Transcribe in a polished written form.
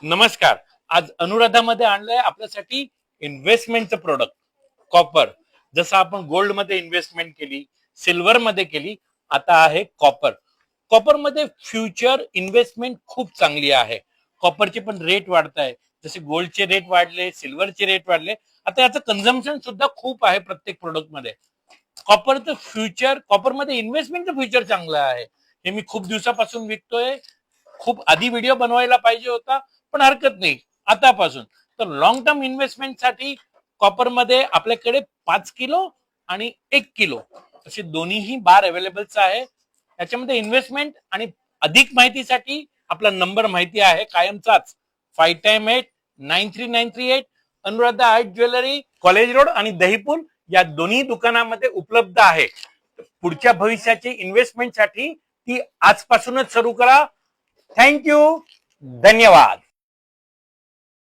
नमस्कार. आज अनुराधामध्ये आणलंय आपल्यासाठी इन्व्हेस्टमेंटचं प्रोडक्ट कॉपर. जसं आपण गोल्ड मध्ये इन्व्हेस्टमेंट केली, सिल्वर मध्ये केली, आता आहे कॉपर. कॉपर मध्ये फ्युचर इन्व्हेस्टमेंट खूप चांगली आहे. कॉपरचे पण रेट वाढत आहे, जसे गोल्डचे रेट वाढले, सिल्वरचे रेट वाढले. आता याचं कन्झम्पन सुद्धा खूप आहे प्रत्येक प्रोडक्ट मध्ये. कॉपरचं फ्युचर, कॉपरमध्ये इन्व्हेस्टमेंटचं फ्युचर चांगलं आहे. हे मी खूप दिवसापासून विकतोय. खूप आधी व्हिडिओ बनवायला पाहिजे होता, पण हरकत नाही आतापासून. तर लॉंग टर्म इन्व्हेस्टमेंट साठी कॉपरमध्ये आपल्याकडे 5 किलो आणि 1 किलो असे दोन्हीही बार अवेलेबल्स आहे. याच्यामध्ये इन्व्हेस्टमेंट आणि अधिक माहितीसाठी आपला नंबर माहिती आहे कायमचाच, 5989393 Anuradha art jewellery, college road आणि दहीपूल या दोन्ही दुकानामध्ये उपलब्ध आहे. पुढच्या भविष्याची इन्व्हेस्टमेंट साठी ती आजपासूनच सुरू करा. थँक्यू, धन्यवाद.